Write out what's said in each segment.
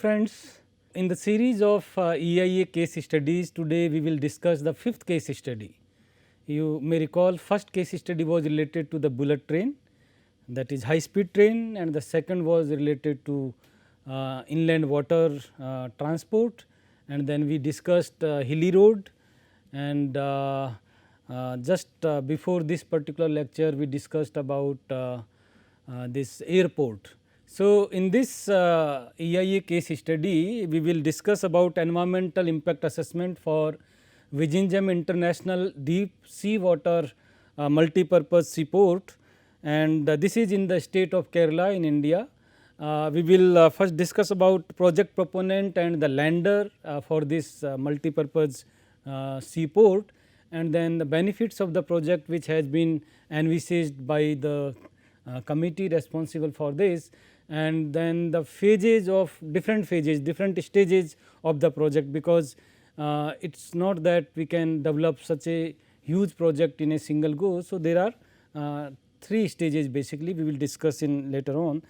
friends, in the series of EIA case studies, today we will discuss the fifth case study. You may recall first case study was related to the bullet train, that is high speed train, and the second was related to inland water transport, and then we discussed hilly road, and just before this particular lecture we discussed about this airport. So, in this EIA case study we will discuss about environmental impact assessment for Vizhinjam International Deep Sea Water Multipurpose Seaport, and this is in the state of Kerala in India. We will first discuss about project proponent and the lender for this multipurpose seaport, and then the benefits of the project which has been envisaged by the committee responsible for this, and then the phases of different stages of the project, because it is not that we can develop such a huge project in a single go. So, there are 3 stages basically we will discuss in later on,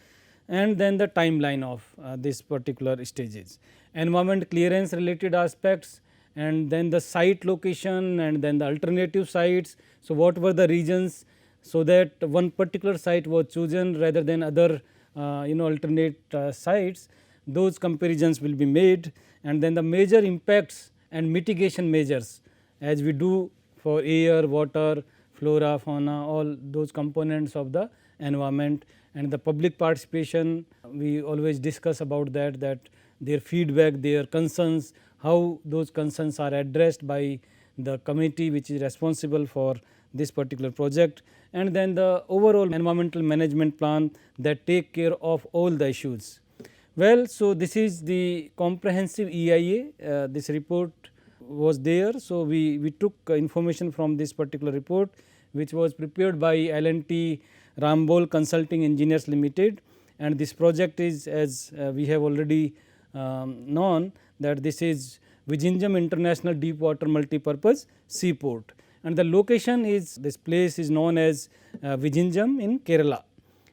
and then the timeline of this particular stages, environment clearance related aspects, and then the site location, and then the alternative sites. So, what were the reasons, so that one particular site was chosen rather than other alternate sites, those comparisons will be made, and then the major impacts and mitigation measures as we do for air, water, flora, fauna, all those components of the environment, and the public participation. We always discuss about that their feedback, their concerns, how those concerns are addressed by the committee which is responsible for this particular project, and then the overall environmental management plan that take care of all the issues. Well, so this is the comprehensive EIA, this report was there. So, we took information from this particular report which was prepared by L&T Rambol Consulting Engineers Limited, and this project is, as we have already known, that this is Vizhinjam International Deep Water Multipurpose Seaport, and the location is, this place is known as Vizhinjam in Kerala,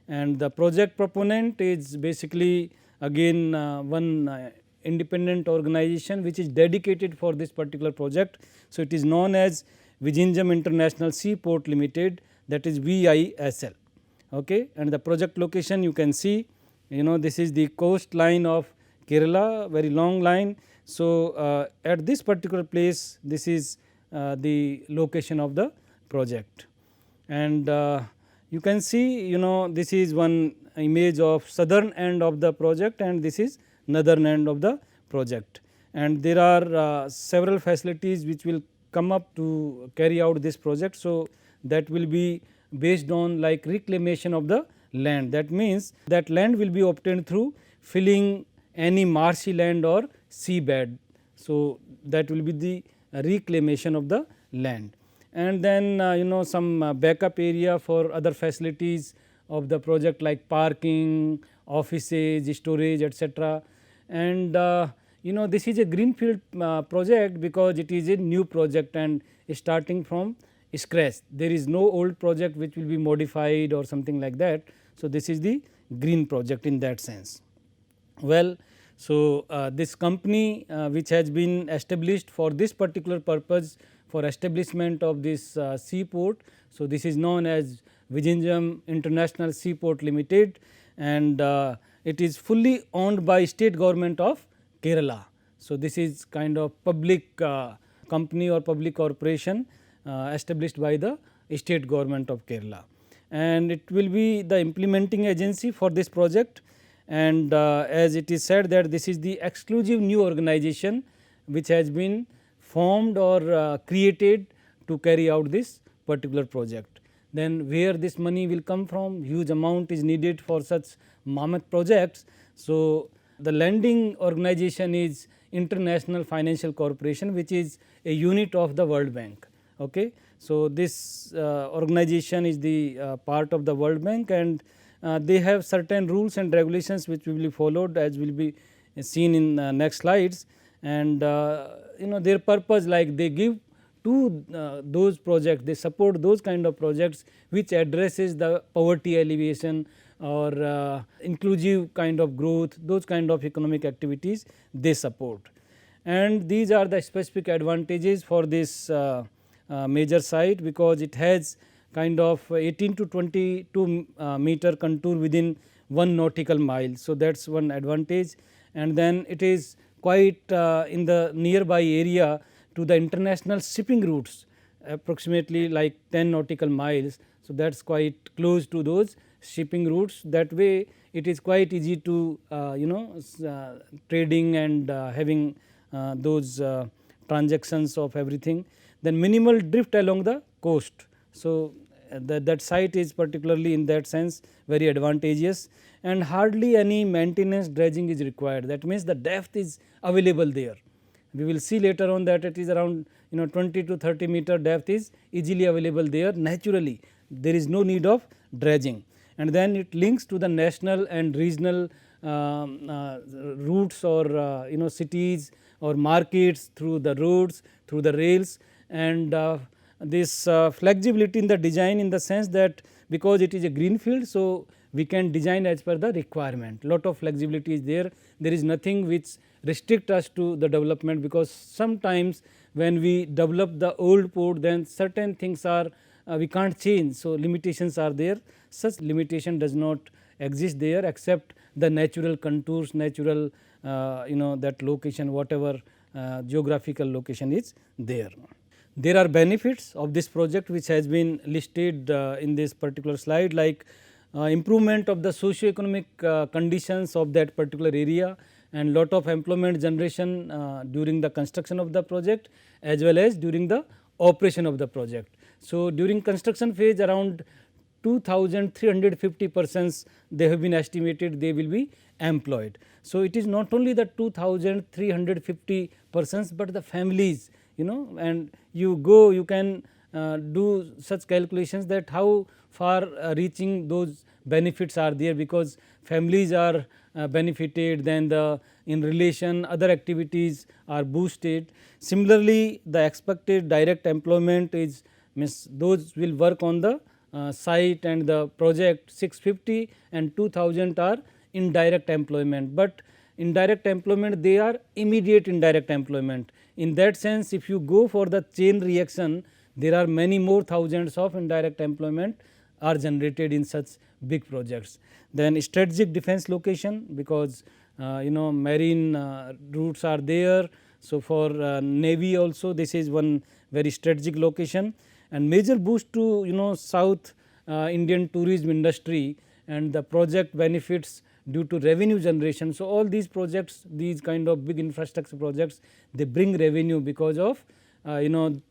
and the project proponent is basically again one independent organization which is dedicated for this particular project. So, it is known as Vizhinjam International Seaport Limited, that is VISL. Okay. And the project location you can see, this is the coastline of Kerala, very long line. So, at this particular place, this is the location of the project, and you can see this is one image of southern end of the project, and this is northern end of the project, and there are several facilities which will come up to carry out this project. So, that will be based on like reclamation of the land, that means that land will be obtained through filling any marshy land or seabed. So, that will be the reclamation of the land, and then some backup area for other facilities of the project like parking, offices, storage, etc. And this is a greenfield project because it is a new project and starting from scratch. There is no old project which will be modified or something like that. So, this is the green project in that sense. Well, so this company which has been established for this particular purpose, for establishment of this seaport. So, this is known as Vizhinjam International Seaport Limited, and it is fully owned by state government of Kerala. So, this is kind of public company or public corporation established by the state government of Kerala, and it will be the implementing agency for this project. And as it is said that this is the exclusive new organization which has been formed or created to carry out this particular project. Then where this money will come from, huge amount is needed for such mammoth projects. So, the lending organization is International Financial Corporation, which is a unit of the World Bank. Okay. So, this organization is the part of the World Bank, and they have certain rules and regulations which will be followed, as will be seen in next slides. And their purpose, like they give to those projects, they support those kind of projects which addresses the poverty alleviation, or inclusive kind of growth, those kind of economic activities they support. And these are the specific advantages for this major site, because it has kind of 18 to 22 meter contour within 1 nautical mile. So, that is one advantage, and then it is quite in the nearby area to the international shipping routes, approximately like 10 nautical miles. So, that is quite close to those shipping routes. That way it is quite easy to trading and having those transactions of everything. Then minimal drift along the coast. So, that site is particularly in that sense very advantageous, and hardly any maintenance dredging is required. That means, the depth is available there. We will see later on that it is around 20 to 30 meter depth is easily available there naturally. There is no need of dredging, and then it links to the national and regional routes, or cities or markets through the roads, through the rails, and this flexibility in the design, in the sense that because it is a green field. So, we can design as per the requirement, lot of flexibility is there. There is nothing which restrict us to the development, because sometimes when we develop the old port, then certain things are we can't change. So, limitations are there. Such limitation does not exist there, except the natural contours, natural that location, whatever geographical location is there. There are benefits of this project which has been listed in this particular slide, like improvement of the socio-economic conditions of that particular area, and lot of employment generation during the construction of the project, as well as during the operation of the project. So, during construction phase, around 2,350 persons they have been estimated they will be employed. So, it is not only the 2,350 persons, but the families, and you can do such calculations that how far reaching those benefits are there, because families are benefited, then the in relation other activities are boosted. Similarly, the expected direct employment is means those will work on the site and the project 650 and 2000 are indirect employment, but indirect employment they are immediate indirect employment. In that sense, if you go for the chain reaction, there are many more thousands of indirect employment are generated in such big projects. Then strategic defense location, because marine routes are there. So, for navy also this is one very strategic location, and major boost to South Indian tourism industry, and the project benefits due to revenue generation. So, all these projects, these kind of big infrastructure projects, they bring revenue because of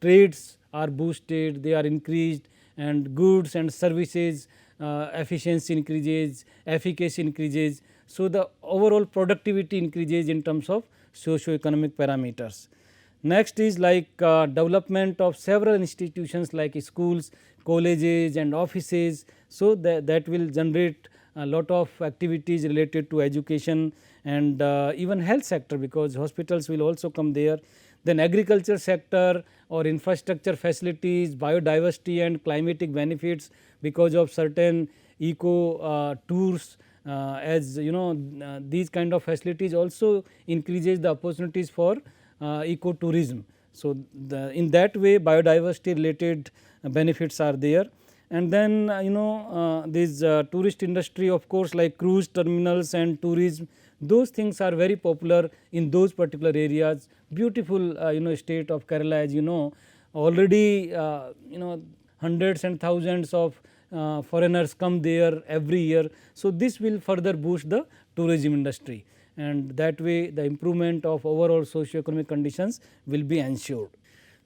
trades are boosted, they are increased, and goods and services efficiency increases, efficacy increases. So, the overall productivity increases in terms of socio-economic parameters. Next is like development of several institutions like schools, colleges and offices. So, that will generate a lot of activities related to education and even health sector, because hospitals will also come there. Then agriculture sector or infrastructure facilities, biodiversity and climatic benefits because of certain eco tours, as these kind of facilities also increases the opportunities for eco tourism. So, in that way biodiversity related benefits are there. And then this tourist industry, of course, like cruise terminals and tourism, those things are very popular in those particular areas. Beautiful state of Kerala, as already hundreds and thousands of foreigners come there every year. So, this will further boost the tourism industry, and that way the improvement of overall socio-economic conditions will be ensured.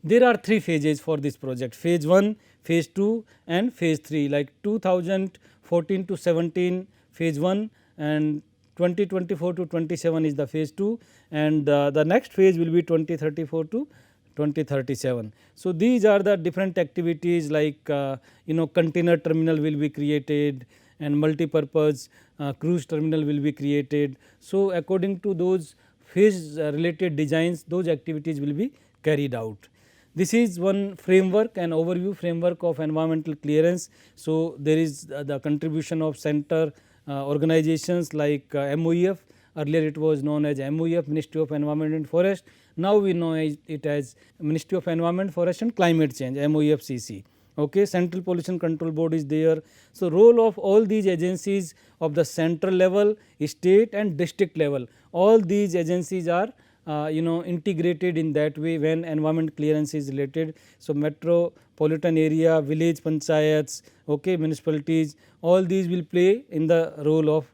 There are 3 phases for this project: phase 1, phase 2 and phase 3, like 2014 to 17 phase 1 and 2024 to 27 is the phase 2, and the next phase will be 2034 to 2037. So, these are the different activities like container terminal will be created and multipurpose cruise terminal will be created. So, according to those phase related designs, those activities will be carried out. This is one framework, an overview framework of environmental clearance. So, there is the contribution of center organizations like MOEF. Earlier it was known as MOEF, Ministry of Environment and Forest. Now we know it as Ministry of Environment, Forest and Climate Change, MOEFCC. Okay, Central Pollution Control Board is there. So, role of all these agencies of the central level, state and district level, all these agencies are integrated in that way when environment clearance is related. So, metropolitan area, village panchayats, okay, municipalities, all these will play in the role of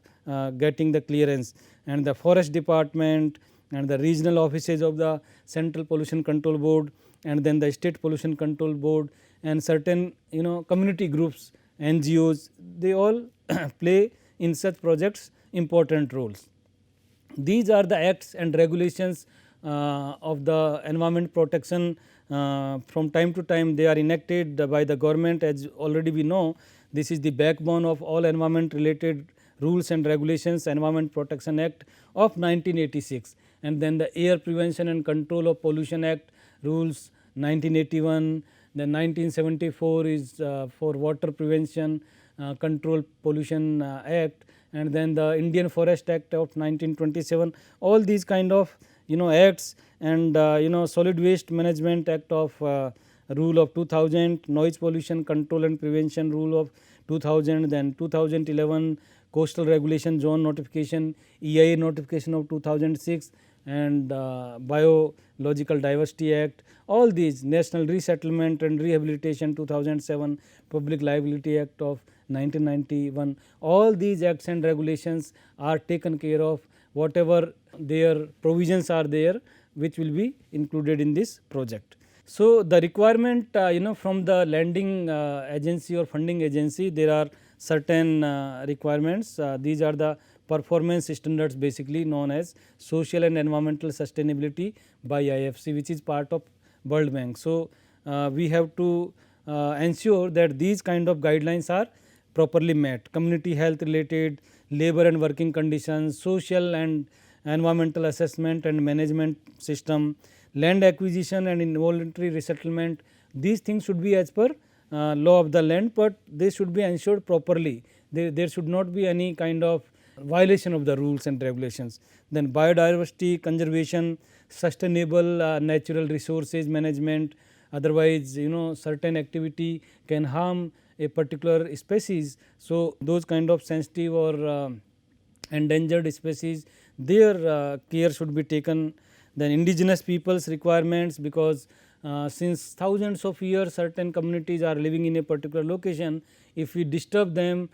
getting the clearance, and the forest department and the regional offices of the Central Pollution Control Board, and then the State Pollution Control Board, and certain community groups, NGOs, they all play in such projects important roles. These are the acts and regulations of the environment protection. From time to time they are enacted by the government. As already we know, this is the backbone of all environment related rules and regulations, Environment Protection Act of 1986, and then the Air Prevention and Control of Pollution Act rules 1981. Then 1974 is for Water Prevention Control Pollution Act, and then the Indian Forest Act of 1927. All these kind of acts, and Solid Waste Management Act of rule of 2000, Noise Pollution Control and Prevention rule of 2000, then 2011 Coastal Regulation Zone Notification, EIA notification of 2006, and Biological Diversity Act. All these, National Resettlement and Rehabilitation 2007, Public Liability Act of 1991, all these acts and regulations are taken care of, whatever their provisions are there, which will be included in this project. So, the requirement from the lending agency or funding agency, there are certain requirements. These are the performance standards basically known as social and environmental sustainability by IFC, which is part of World Bank. So, we have to ensure that these kind of guidelines are properly met. Community health related, labor and working conditions, social and environmental assessment and management system, land acquisition and involuntary resettlement, these things should be as per law of the land, but they should be ensured properly. There should not be any kind of violation of the rules and regulations. Then biodiversity conservation, sustainable natural resources management, otherwise certain activity can harm a particular species. So, those kind of sensitive or endangered species, their care should be taken. Then indigenous peoples requirements, because since thousands of years certain communities are living in a particular location, if we disturb them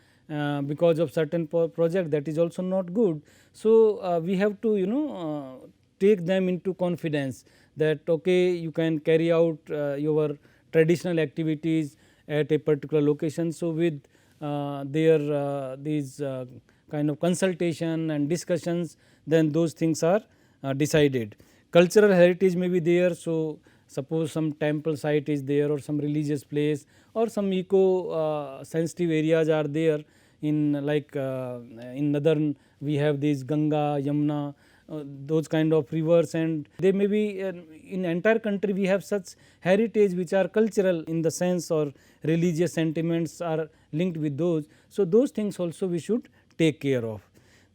because of certain project, that is also not good. So, we have to take them into confidence that okay, you can carry out your traditional activities at a particular location. So, with their these kind of consultation and discussions, then those things are decided. Cultural heritage may be there. So, suppose some temple site is there or some religious place or some eco sensitive areas are there in like in northern we have these Ganga, Yamuna, those kind of rivers, and they may be in entire country we have such heritage which are cultural in the sense or religious sentiments are linked with those. So, those things also we should take care of.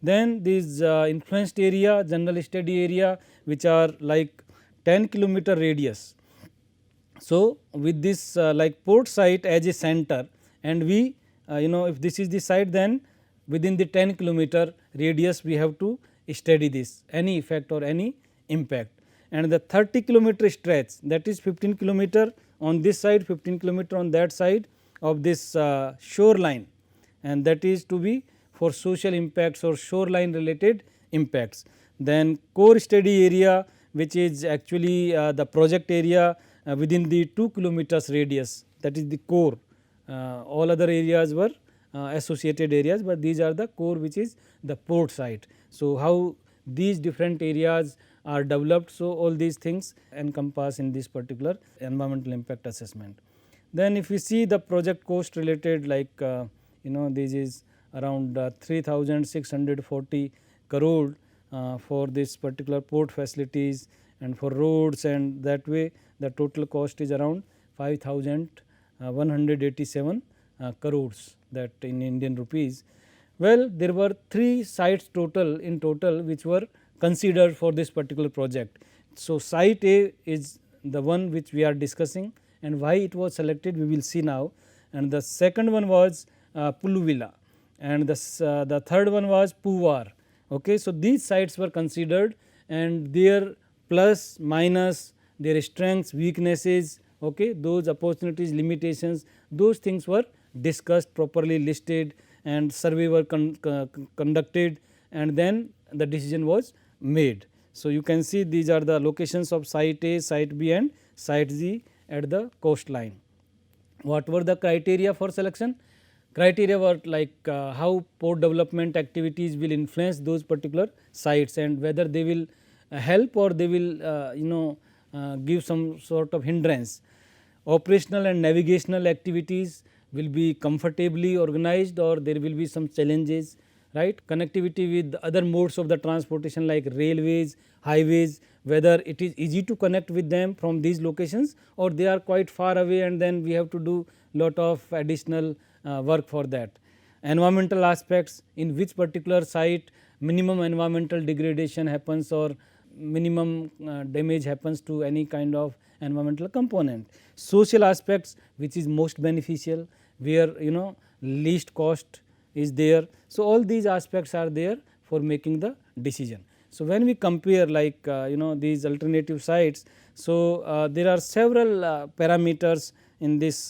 Then these influenced area, general study area, which are like 10-kilometer radius. So, with this like port site as a center, and we if this is the site, then within the 10-kilometer radius we have to study this any effect or any impact. And the 30-kilometer stretch, that is 15-kilometer on this side, 15-kilometer on that side of this shoreline, and that is to be for social impacts or shoreline related impacts. Then core study area, which is actually the project area within the 2 kilometers radius, that is the core. All other areas were associated areas, but these are the core, which is the port site. So, how these different areas are developed. So, all these things encompass in this particular environmental impact assessment. Then if we see the project cost related, like this is around 3640 crore for this particular port facilities and for roads, and that way the total cost is around 5187 crores, that in Indian rupees. Well, there were 3 sites in total which were considered for this particular project. So, site A is the one which we are discussing, and why it was selected we will see now, and the second one was Puluvilla, and the third one was Puvar. Okay. So, these sites were considered, and their plus minus, their strengths, weaknesses, okay, those opportunities, limitations, those things were discussed, properly listed, and survey were conducted, and then the decision was made. So, you can see these are the locations of site A, site B and site Z at the coastline. What were the criteria for selection? Criteria were like how port development activities will influence those particular sites, and whether they will help or they will give some sort of hindrance. Operational and navigational activities will be comfortably organized or there will be some challenges, right. Connectivity with other modes of the transportation like railways, highways, whether it is easy to connect with them from these locations or they are quite far away, and then we have to do lot of additional work for that. Environmental aspects, in which particular site minimum environmental degradation happens or minimum damage happens to any kind of environmental component. Social aspects, which is most beneficial, where least cost is there. So, all these aspects are there for making the decision. So, when we compare like these alternative sites, so there are several parameters in this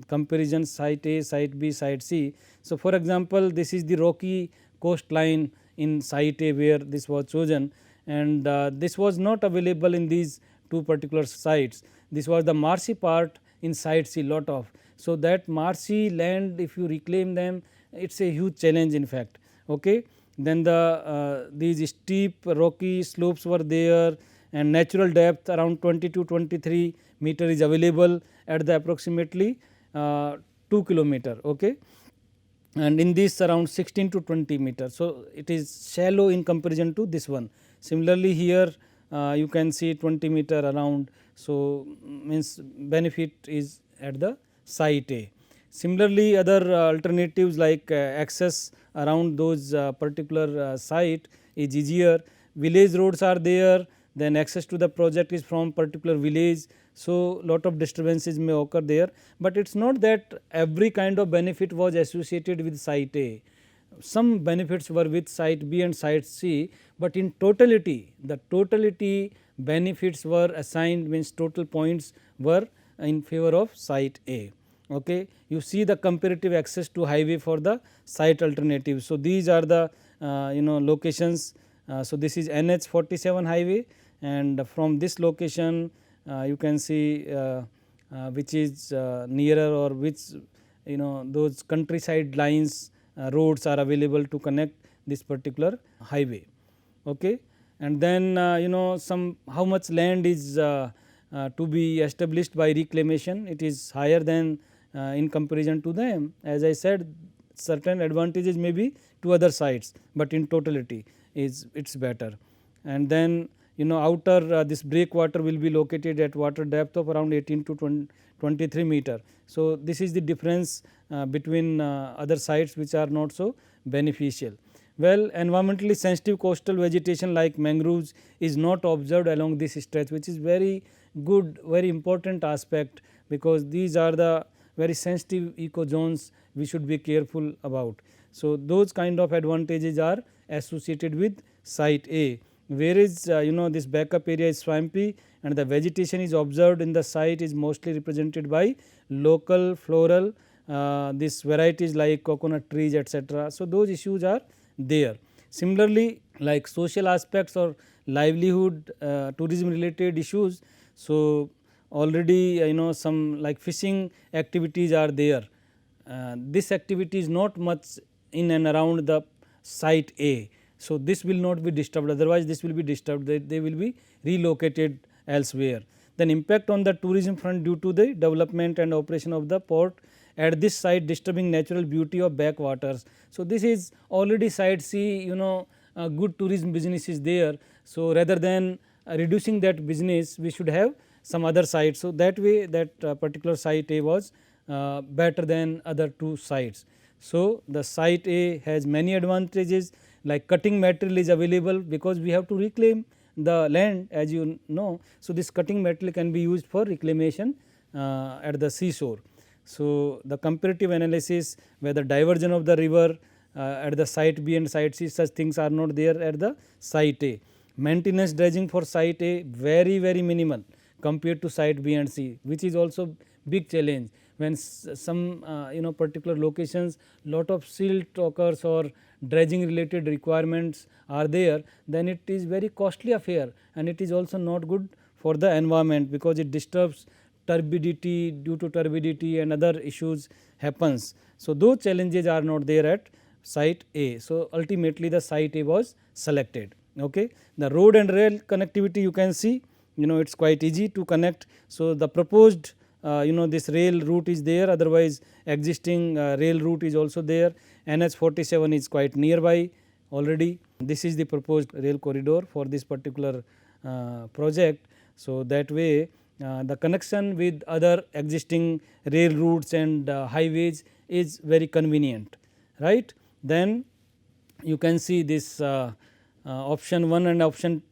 comparison, site A, site B, site C. So, for example, this is the rocky coastline in site A where this was chosen, and this was not available in these 2 particular sites. This was the marshy part in site C lot of. So, that marshy land, if you reclaim them, it is a huge challenge in fact. Okay. Then the these steep rocky slopes were there, and natural depth around 20 to 23 meter is available at the approximately 2 kilometer. Okay. And in this around 16 to 20 meter. So, it is shallow in comparison to this one. Similarly, here you can see 20 meter around. So, means benefit is at the site A. Similarly, other alternatives like access around those particular site is easier. Village roads are there, then access to the project is from particular village. So, lot of disturbances may occur there, but it is not that every kind of benefit was associated with site A. Some benefits were with site B and site C, but in totality the totality benefits were assigned, means total points were in favor of site A. Okay. You see the comparative access to highway for the site alternative. So, these are the locations. So, this is NH 47 highway, and from this location you can see which is nearer or which those countryside lines roads are available to connect this particular highway. Okay. And then some how much land is to be established by reclamation, it is higher than in comparison to them. As I said, certain advantages may be to other sites, but in totality is it is better. And then outer this breakwater will be located at water depth of around 18 to 23 meter. So, this is the difference between other sites which are not so beneficial. Well, environmentally sensitive coastal vegetation like mangroves is not observed along this stretch, which is very good, very important aspect, because these are the very sensitive eco zones we should be careful about. So, those kind of advantages are associated with site A, whereas this backup area is swampy and the vegetation is observed in the site is mostly represented by local floral these varieties like coconut trees, etc. So, those issues are there. Similarly, like social aspects or livelihood tourism related issues. So, already some like fishing activities are there. This activity is not much in and around the site A. So, this will not be disturbed, otherwise this will be disturbed, they will be relocated elsewhere. Then impact on the tourism front due to the development and operation of the port at this site disturbing natural beauty of backwaters. So, this is already site C, good tourism business is there. So, rather than reducing that business, we should have some other site. So, that way that particular site A was better than other 2 sites. So, the site A has many advantages, like cutting material is available because we have to reclaim the land, as you know. So, this cutting material can be used for reclamation at the seashore. So, the comparative analysis, whether diversion of the river at the site B and site C, such things are not there at the site A. Maintenance dredging for site A very minimal compared to site B and C, which is also big challenge. When some particular locations lot of silt occurs or dredging related requirements are there, then it is very costly affair, and it is also not good for the environment, because it disturbs turbidity, due to turbidity and other issues happens. So, those challenges are not there at site A. So, ultimately the site A was selected. Okay. The road and rail connectivity, you can see, it is quite easy to connect. So, the proposed this rail route is there, otherwise existing rail route is also there. NH 47 is quite nearby already. This is the proposed rail corridor for this particular project. So, that way the connection with other existing rail routes and highways is very convenient, right. Then you can see this option 1 and option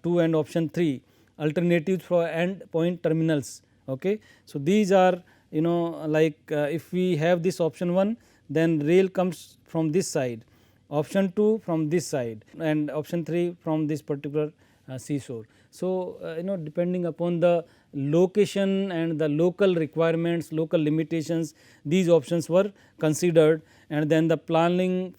2 and option 3 alternatives for end point terminals. Okay. So, these are like if we have this option 1, then rail comes from this side, option 2 from this side, and option 3 from this particular seashore. So, depending upon the location and the local requirements, local limitations, these options were considered, and then the planning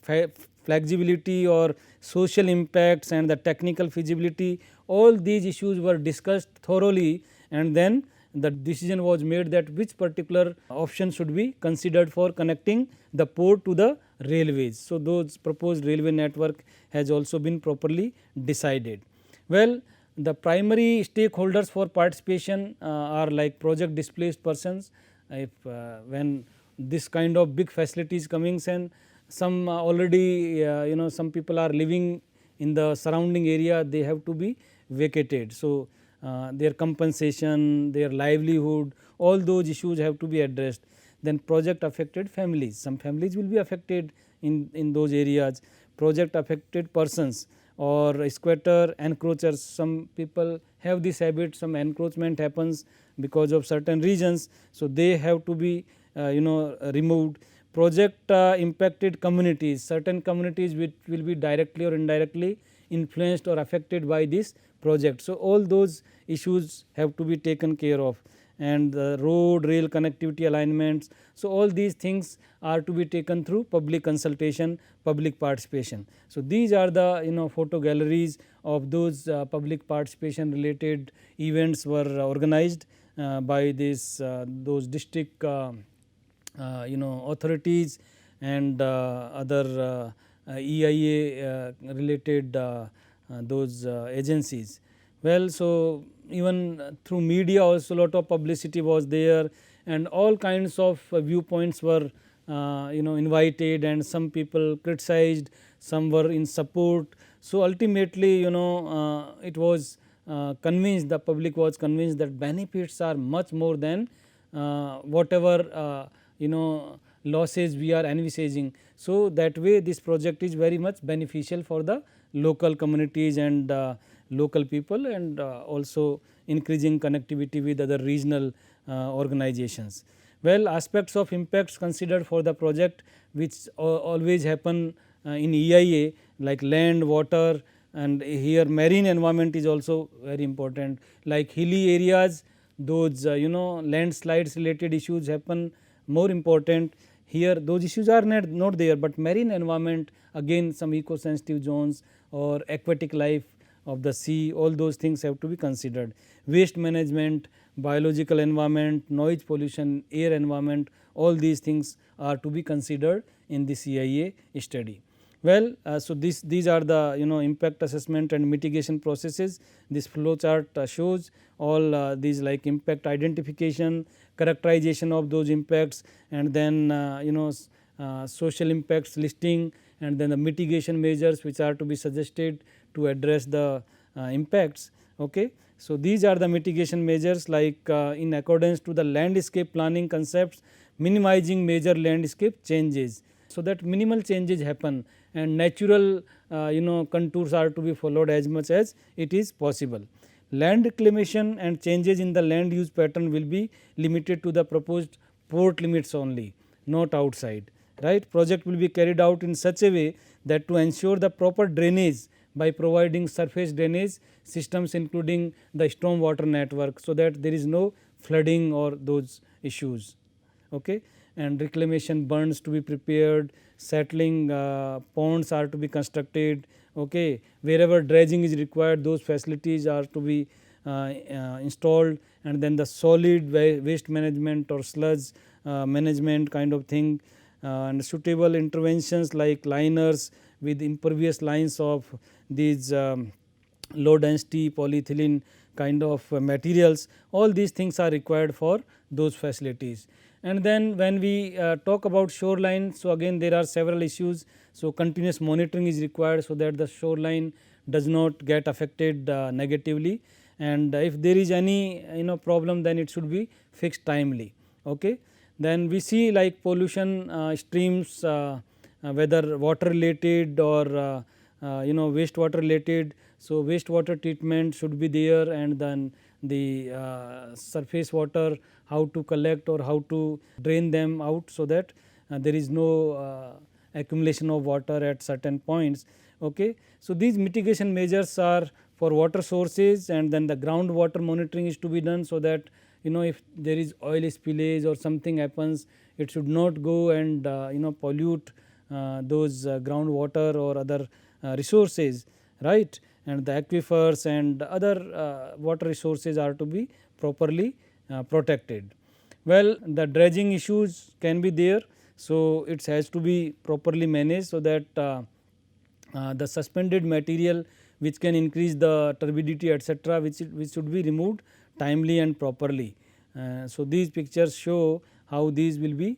flexibility or social impacts and the technical feasibility, all these issues were discussed thoroughly, and then the decision was made that which particular option should be considered for connecting the port to the railways. So, those proposed railway network has also been properly decided. Well, the primary stakeholders for participation are like project displaced persons. If when this kind of big facilities coming, and some already some people are living in the surrounding area, they have to be vacated. So, their compensation, their livelihood, all those issues have to be addressed. Then project affected families, some families will be affected in those areas. Project affected persons or squatter encroachers, some people have this habit, some encroachment happens because of certain regions. So, they have to be removed. Project impacted communities, certain communities which will be directly or indirectly influenced or affected by this project. So, all those issues have to be taken care of, and the road rail connectivity alignments. So, all these things are to be taken through public consultation, public participation. So, these are the photo galleries of those public participation related events were organized by this those district authorities and other EIA related those agencies. Well, so even through media also lot of publicity was there, and all kinds of viewpoints were invited, and some people criticized, some were in support. So, ultimately it was convinced, the public was convinced that benefits are much more than whatever losses we are envisaging. So, that way this project is very much beneficial for the local communities and local people, and also increasing connectivity with other regional organizations. Well, aspects of impacts considered for the project, which always happen in EIA, like land, water, and here marine environment is also very important, like hilly areas, those landslides related issues happen more important. Here those issues are not there, but marine environment, again some eco sensitive zones or aquatic life of the sea, all those things have to be considered. Waste management, biological environment, noise pollution, air environment, all these things are to be considered in the EIA study. Well, so these are the impact assessment and mitigation processes. This flow chart shows all these, like impact identification, characterization of those impacts, and then social impacts listing, and then the mitigation measures which are to be suggested to address the impacts. Okay. So, these are the mitigation measures, like in accordance to the landscape planning concepts, minimizing major landscape changes. so that minimal changes happen and natural contours are to be followed as much as it is possible. Land reclamation and changes in the land use pattern will be limited to the proposed port limits only, not outside, right. Project will be carried out in such a way that to ensure the proper drainage by providing surface drainage systems including the storm water network, so that there is no flooding or those issues. Okay. And reclamation bunds to be prepared, settling ponds are to be constructed. Okay. Wherever dredging is required, those facilities are to be installed, and then the solid waste management or sludge management kind of thing, and suitable interventions like liners with impervious lines of these low density polyethylene kind of materials, all these things are required for those facilities. And then when we talk about shoreline, so again there are several issues. So continuous monitoring is required, so that the shoreline does not get affected negatively, and if there is any problem, then it should be fixed timely. Okay. Then we see like pollution streams, whether water related or wastewater related. So wastewater treatment should be there, and then the surface water, how to collect or how to drain them out, so that there is no accumulation of water at certain points. Okay. So these mitigation measures are for water sources, and then the groundwater monitoring is to be done, so that if there is oil spillage or something happens, it should not go and pollute those groundwater or other resources, right. And the aquifers and other water resources are to be properly protected. Well, the dredging issues can be there, so it has to be properly managed, so that the suspended material which can increase the turbidity etc., which should be removed timely and properly. So these pictures show how these will be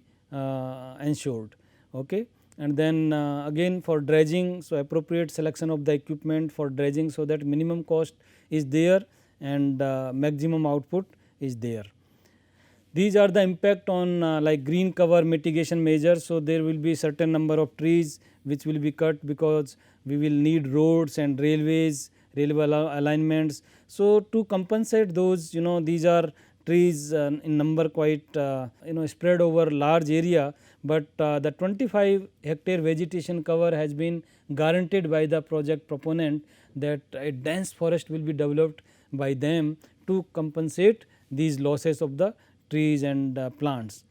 ensured. Okay. And then again for dredging, so appropriate selection of the equipment for dredging, so that minimum cost is there and maximum output is there. These are the impact on like green cover mitigation measures. So there will be certain number of trees which will be cut, because we will need roads and railways, railway alignments. So to compensate those, these are trees in number quite spread over large area, but the 25 hectare vegetation cover has been guaranteed by the project proponent, that a dense forest will be developed by them to compensate these losses of the trees and plants.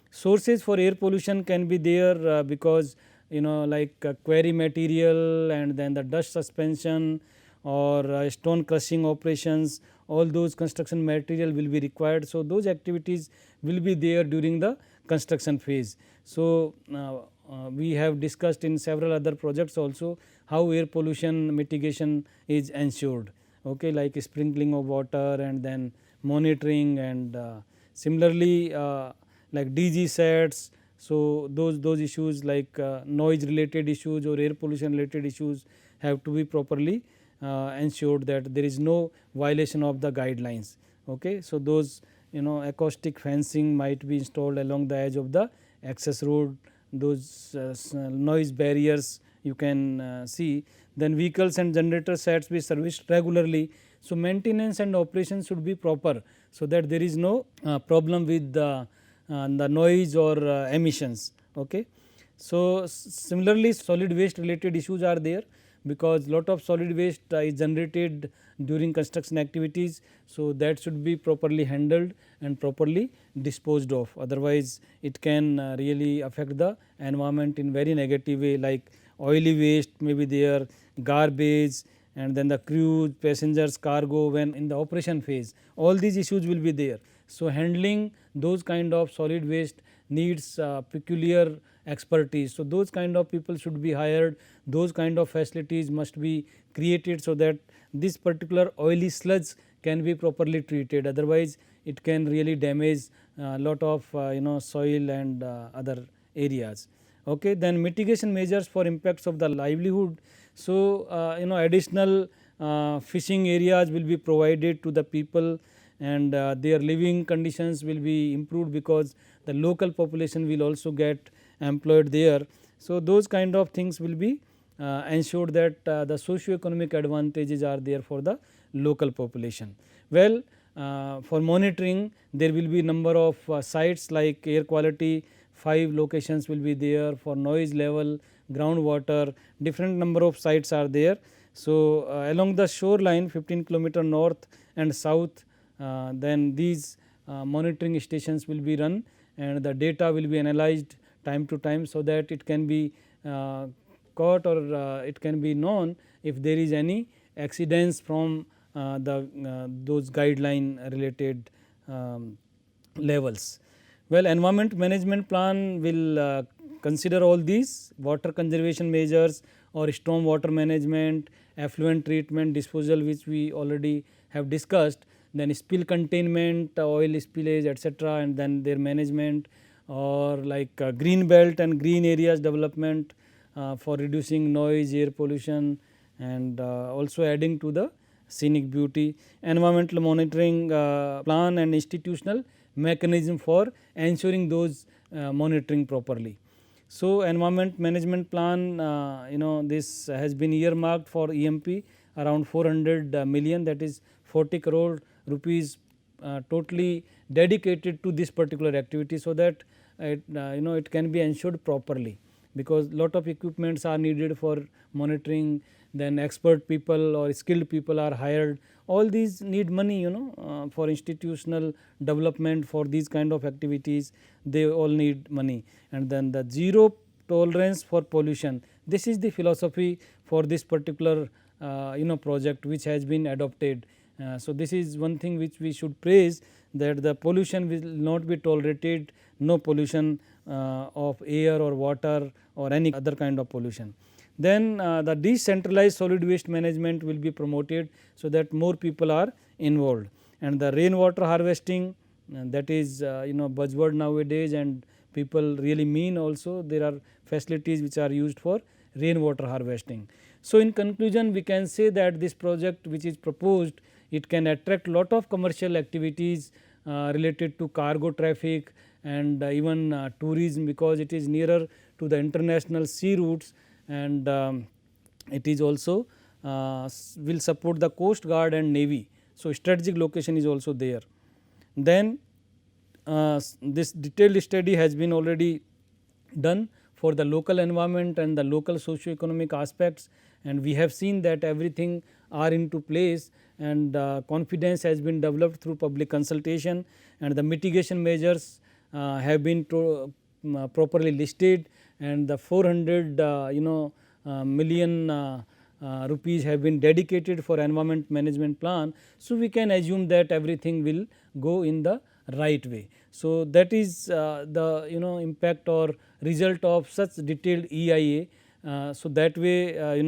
Sources for air pollution can be there because like quarry material, and then the dust suspension or stone crushing operations, all those construction material will be required. So those activities will be there during the construction phase. So we have discussed in several other projects also how air pollution mitigation is ensured, okay, like sprinkling of water and then monitoring, and similarly like DG sets. So those issues like noise related issues or air pollution related issues have to be properly ensured, that there is no violation of the guidelines. Okay. So those acoustic fencing might be installed along the edge of the access road, those noise barriers you can see. Then vehicles and generator sets be serviced regularly. So maintenance and operation should be proper, so that there is no problem with the noise or emissions. Okay. So similarly solid waste related issues are there, because lot of solid waste is generated during construction activities. So that should be properly handled and properly disposed of, otherwise it can really affect the environment in very negative way, like oily waste may be there, garbage, and then the crew, passengers, cargo when in the operation phase, all these issues will be there. So handling those kind of solid waste needs peculiar expertise. So those kind of people should be hired, those kind of facilities must be created, so that this particular oily sludge can be properly treated, otherwise it can really damage lot of soil and other areas. Okay. Then mitigation measures for impacts of the livelihood. So additional fishing areas will be provided to the people, and their living conditions will be improved because the local population will also get employed there. So, those kind of things will be ensured that the socio-economic advantages are there for the local population. Well, for monitoring there will be number of sites like air quality, 5 locations will be there, for noise level, groundwater, different number of sites are there. So, along the shoreline 15 kilometer north and south, then these monitoring stations will be run and the data will be analyzed time to time, so that it can be caught or it can be known if there is any accidents from those guideline related levels. Well, environment management plan will consider all these water conservation measures or storm water management, effluent treatment, disposal, which we already have discussed, then spill containment, oil spillage, etc., and then their management, or like green belt and green areas development for reducing noise, air pollution, and also adding to the scenic beauty, environmental monitoring plan and institutional mechanism for ensuring those monitoring properly. So, environment management plan, this has been earmarked for EMP around 400 million, that is 40 crore rupees totally dedicated to this particular activity, so that it can be ensured properly, because lot of equipments are needed for monitoring, then expert people or skilled people are hired. All these need money, for institutional development, for these kind of activities they all need money. And then the zero tolerance for pollution, this is the philosophy for this particular project which has been adopted. So, this is one thing which we should praise, that the pollution will not be tolerated, no pollution of air or water or any other kind of pollution. Then the decentralized solid waste management will be promoted, so that more people are involved, and the rainwater harvesting, that is buzzword nowadays, and people really mean also there are facilities which are used for rainwater harvesting. So, in conclusion we can say that this project which is proposed, it can attract lot of commercial activities related to cargo traffic and even tourism, because it is nearer to the international sea routes, and it is also will support the coast guard and navy. So, strategic location is also there. Then this detailed study has been already done for the local environment and the local socio-economic aspects, and we have seen that everything are into place, and confidence has been developed through public consultation, and the mitigation measures have been properly listed, and the 400 million rupees have been dedicated for environment management plan. So, we can assume that everything will go in the right way. So, that is the impact or result of such detailed EIA. So, that way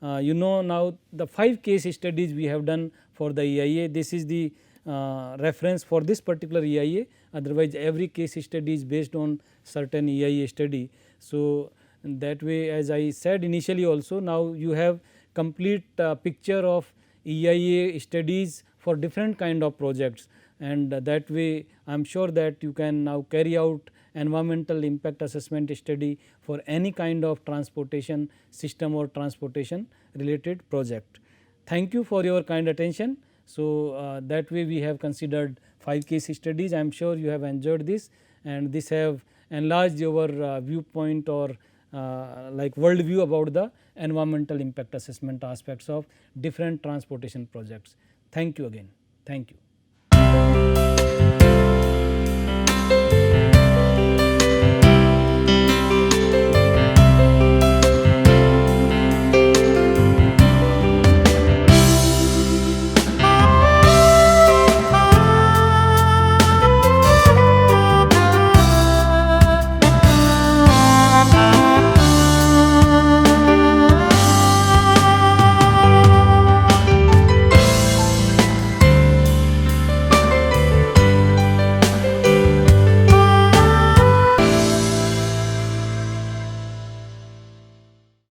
now the 5 case studies we have done for the EIA. This is the reference for this particular EIA, otherwise every case study is based on certain EIA study. So, that way, as I said initially also, now you have complete picture of EIA studies for different kind of projects, and that way I am sure that you can now carry out environmental impact assessment study for any kind of transportation system or transportation related project. Thank you for your kind attention. So, that way we have considered 5 case studies. I am sure you have enjoyed this, and this have enlarged your viewpoint or like world view about the environmental impact assessment aspects of different transportation projects. Thank you again. Thank you.